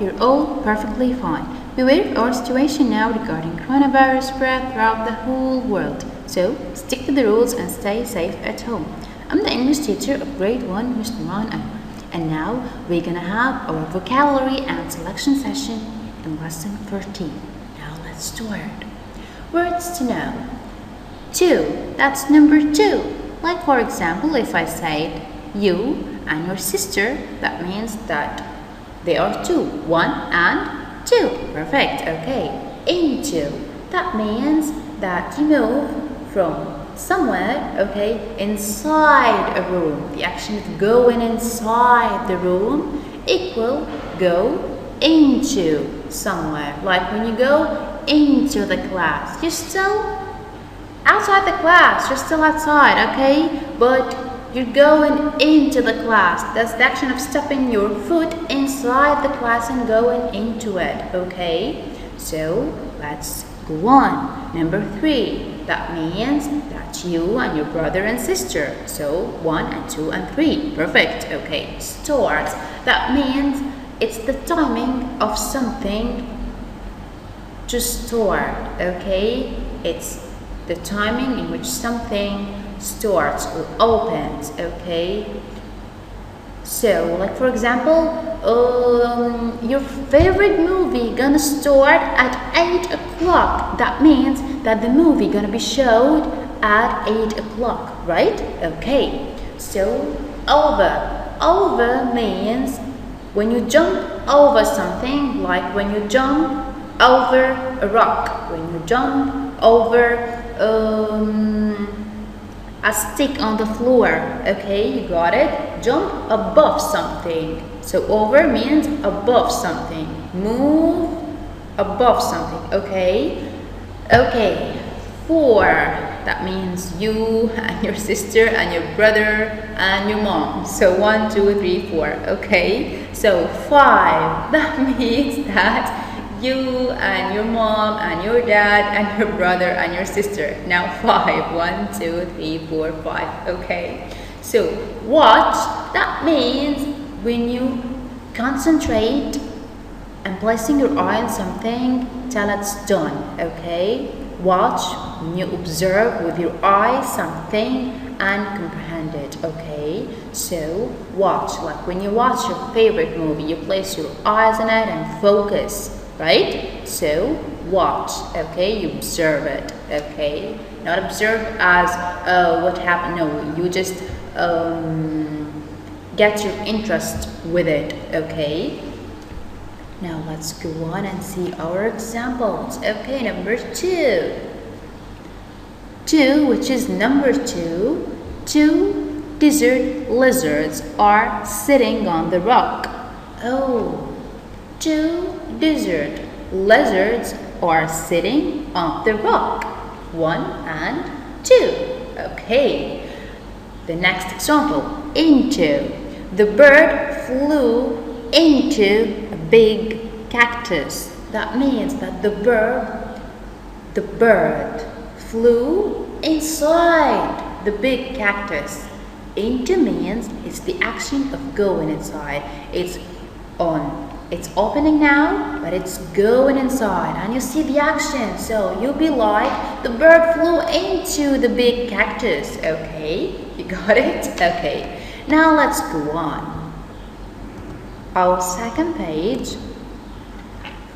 you're all perfectly fine. Beware of our situation now regarding coronavirus spread throughout the whole world. So, stick to the rules and stay safe at home. I'm the English teacher of grade 1, Mr. Ron Anwar. And now, we're gonna have our vocabulary and selection session in lesson 13. Now, let's start. Words to know. 2, that's number 2. Like for example, if I said you and your sister, that means that they are 2. 1 and 2. Perfect. Okay. Into. That means that you move from somewhere, okay, inside a room. The action of going inside the room equal go into somewhere. Like when you go into the class, you're still outside the class, you're still outside, okay, but you're going into the class. That's the action of stepping your foot inside the class and going into it, okay? So let's go on. Number 3, that means that you and your brother and sister. So 1 and 2 and 3. Perfect. Okay. Start. That means it's the timing of something to start. Okay. It's the timing in which something starts or opens. Okay. So, like for example, your favorite movie gonna start at 8 o'clock. That means that the movie gonna be showed at 8 o'clock, right? Okay. So, over. Over means when you jump over something, like when you jump over a rock, when you jump over a stick on the floor. Okay, you got it? Jump above something. So over means above something. Move above something. Okay. Okay. 4. That means you and your sister and your brother and your mom. So 1, 2, 3, 4. Okay. So 5. That means that you and your mom and your dad and your brother and your sister. Now 5. 1, 2, 3, 4, 5. Okay. So watch. That means when you concentrate and placing your eye on something till it's done. Okay. Watch when you observe with your eye something and comprehend it. Okay. So watch. Like when you watch your favorite movie, you place your eyes on it and focus. Right? So, watch, okay? You observe it, okay? Not observe as what happened, no, you just get your interest with it, okay? Now, let's go on and see our examples. Okay, number 2. 2, which is number 2. 2 desert lizards are sitting on the rock. Oh. 2 desert lizards are sitting on the rock. 1 and 2. Okay. The next example. Into. The bird flew into a big cactus. That means that the bird flew inside the big cactus. Into means it's the action of going inside. It's opening now, but it's going inside, and you see the action. So you'll be like, the bird flew into the big cactus. Okay, you got it? Okay, now let's go on. Our second page.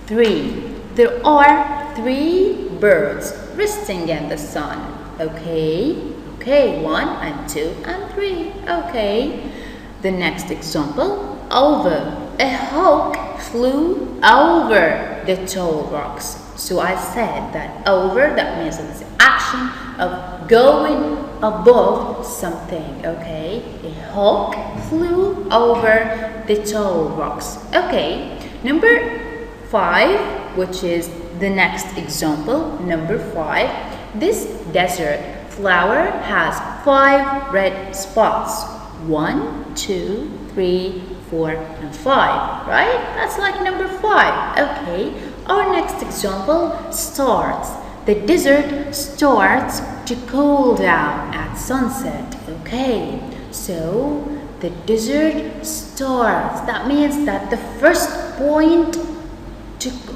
3. There are 3 birds resting in the sun. Okay, 1 and 2 and 3. Okay, the next example. Over. A hawk flew over the tall rocks. So I said that over, that means it's the action of going above something, okay? A hawk flew over the tall rocks. Okay, number 5, which is the next example, number 5. This desert flower has 5 red spots. 1, 2, 3, 4, and 5, right? That's like number 5. Okay, our next example starts. The desert starts to cool down at sunset. Okay, so the desert starts. That means that the first point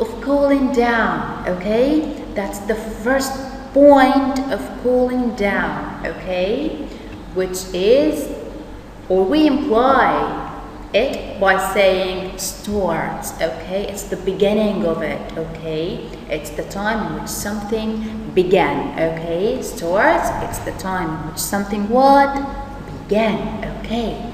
of cooling down, okay? That's the first point of cooling down, okay? Which is, or we imply it by saying starts, okay? It's the beginning of it, okay? It's the time in which something began, okay? Starts, it's the time in which something what? Began, okay?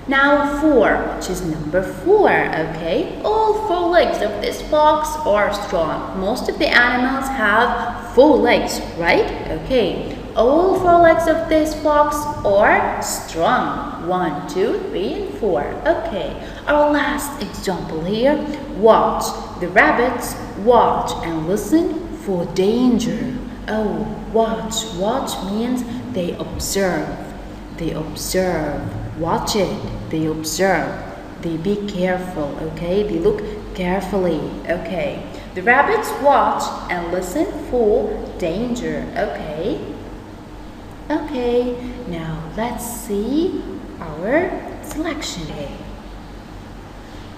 Now 4, which is number 4, okay? All 4 legs of this fox are strong. Most of the animals have 4 legs, right? Okay. All 4 legs of this fox are strong. 1, 2, 3, and 4. Okay. Our last example here. Watch. The rabbits watch and listen for danger. Oh, watch. Watch means they observe. They observe. Watch it. They observe. They be careful, okay? They look carefully, okay? The rabbits watch and listen for danger, okay? Okay, now let's see our selection here.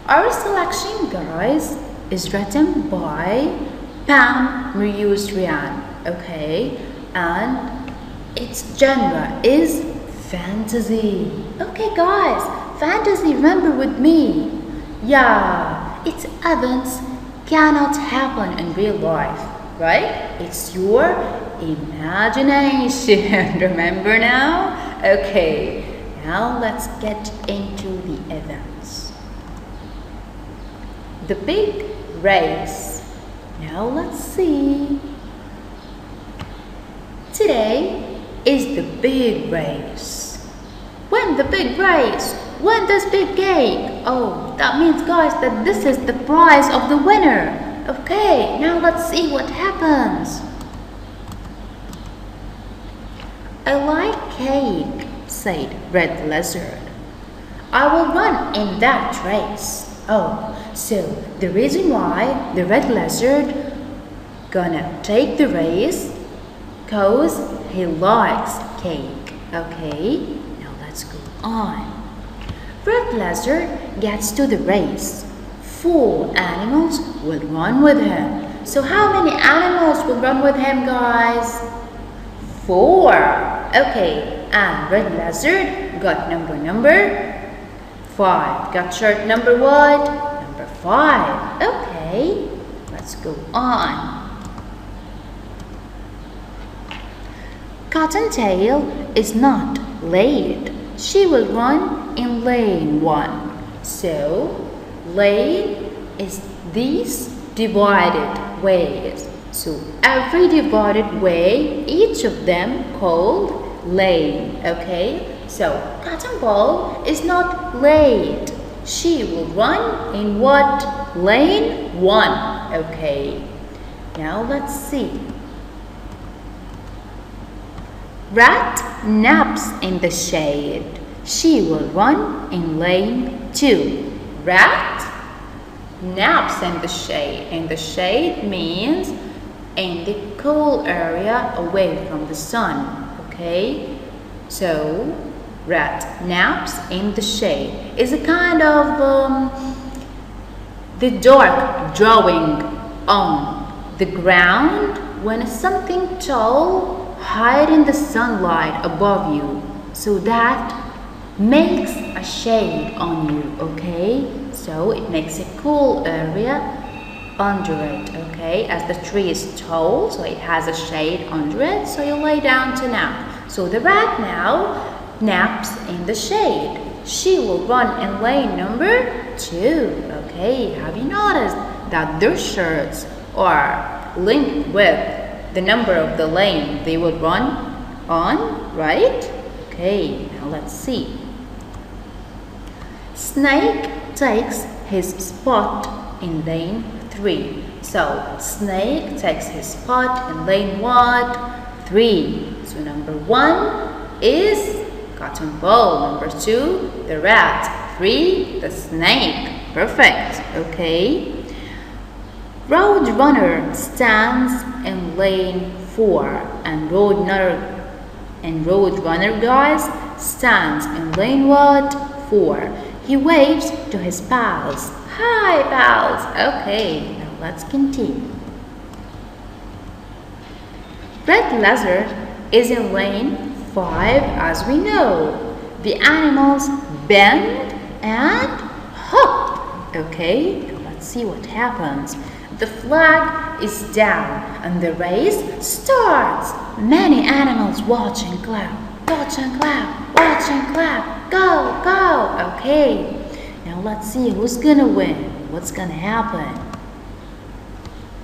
Our selection, guys, is written by Pam Murius-Ryan, okay? And its genre is fantasy. Okay, guys, fantasy, remember with me. Yeah, its events cannot happen in real life, right? It's your imagination. Remember now? Okay, now let's get into the events. The big race. Now let's see. Today is the big race. When the big race? When does big cake? Oh, that means, guys, that this is the prize of the winner. Okay, now let's see what happens. I like cake, said Red Lizard. I will run in that race. Oh, so the reason why the Red Lizard gonna take the race, cause he likes cake. Okay, now let's go on. Red Lizard gets to the race. 4 animals will run with him. So how many animals will run with him, guys? 4. Okay, and Red Lizard got number 5. Got shirt number what? Number 5. Okay, let's go on. Cottontail is not late. She will run in lane 1. So, lane is these divided ways. So, every divided way, each of them called lane. Okay? So, Cottonball is not late. She will run in what? Lane 1. Okay. Now, let's see. Rat naps in the shade. She will run in lane 2. Rat naps in the shade. In the shade means in the cool area away from the sun. Okay? So, rat naps in the shade is a kind of the dark drawing on the ground when something tall hide in the sunlight above you, so that makes a shade on you, okay? So it makes a cool area under it, okay? As the tree is tall, so it has a shade under it, so you lay down to nap. So the rat now naps in the shade. She will run in lane number 2, okay? Have you noticed that their shirts are linked with the number of the lane they would run on, right? Okay, now let's see. Snake takes his spot in lane 3. So, snake takes his spot in lane what? 3. So, number 1 is Cottonball. Number 2, the rat. 3, the snake. Perfect. Okay. Roadrunner stands in lane 4, and Roadrunner, guys, stands in lane what? 4. He waves to his pals. Hi, pals. Okay, now let's continue. Red lizard is in lane 5 as we know. The animals bend and hop. Okay, now let's see what happens. The flag is down and the race starts. Many animals watch and clap. Watch and clap. Watch and clap. Go, go. Okay, now let's see who's gonna win. What's gonna happen?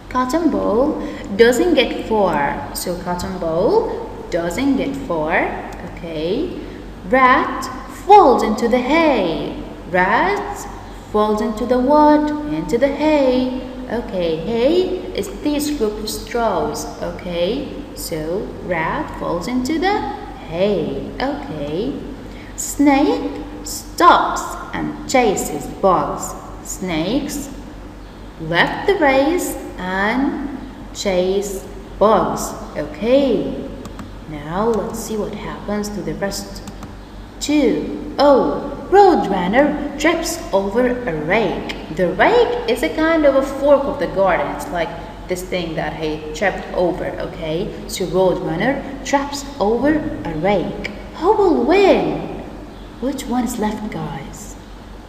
Cotton Ball doesn't get 4, so Cotton Ball doesn't get 4. Okay, Rat falls into the hay. Rat falls into the what? Into the hay. Okay, hay is this group of straws. Okay, so Rat falls into the hay. Okay, Snake stops and chases bugs. Snakes left the race and chase bugs. Okay, now let's see what happens to the rest. 2. Oh, Roadrunner trips over a rake. The rake is a kind of a fork of the garden. It's like this thing that he tripped over. Okay, so Roadrunner trips over a rake. Who will win? Which one is left, guys?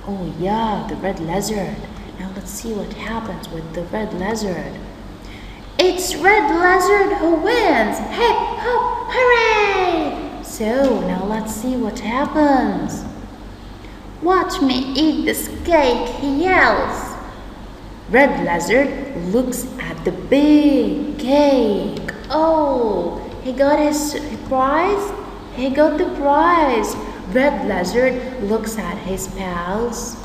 Oh yeah, the red lizard. Now let's see what happens with the red lizard. It's red lizard who wins! Hip hop, hooray! So now let's see what happens. Watch me eat this cake, he yells. Red lizard looks at the big cake. Oh, he got his prize? He got the prize. Red lizard looks at his pals.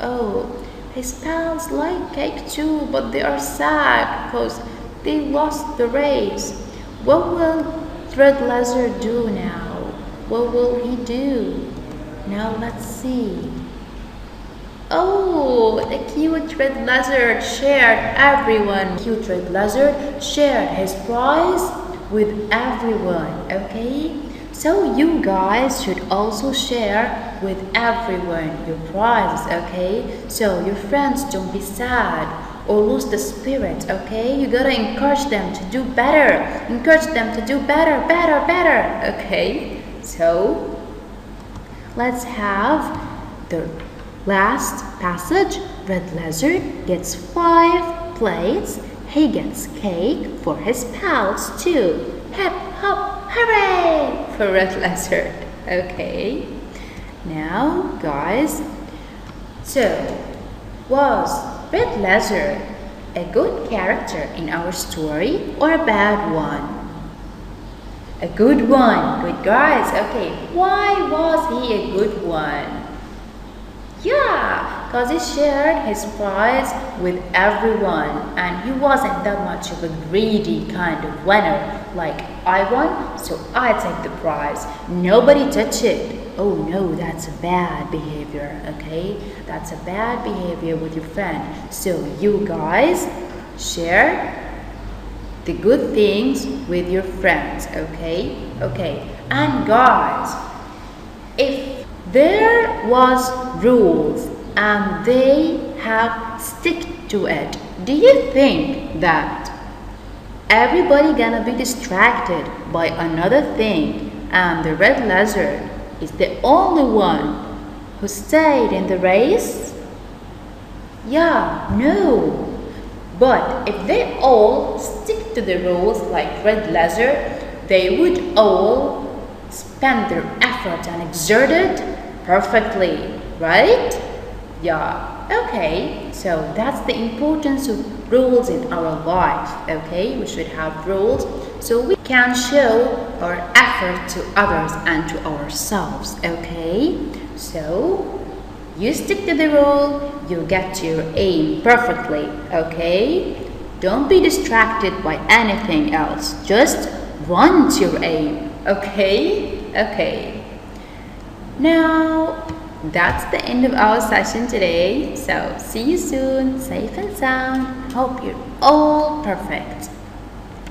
Oh, his pals like cake too, but they are sad because they lost the race. What will red lizard do now? What will he do? Now let's see. Oh, the cute red lizard shared everyone. Cute red lizard shared his prize with everyone. Okay, so you guys should also share with everyone your prizes. Okay, so your friends don't be sad or lose the spirit. Okay, you gotta encourage them to do better. Encourage them to do better. Okay, so let's have the last passage. Red lizard gets 5 plates. He gets cake for his pals too. Hip hop, hooray for red lizard. Okay, now guys, so was red lizard a good character in our story or a bad one? A good one. Good, guys. Okay, why was he a good one? Yeah, because he shared his prize with everyone and he wasn't that much of a greedy kind of winner. Like, I won, so I take the prize. Nobody touch it. Oh no, that's a bad behavior. Okay, that's a bad behavior with your friend. So you guys share the good things with your friends. Okay, and guys, if there was rules and they have stick to it, do you think that everybody gonna be distracted by another thing and the red lizard is the only one who stayed in the race? Yeah, no. But if they all stick to the rules like red lizard, they would all spend their effort and exert it perfectly, right? Yeah, okay. So that's the importance of rules in our life. Okay, we should have rules so we can show our effort to others and to ourselves. Okay, so you stick to the rule, you get to your aim perfectly. Okay, don't be distracted by anything else, just run to your aim. Okay, now that's the end of our session today. So see you soon, safe and sound. Hope you're all perfect.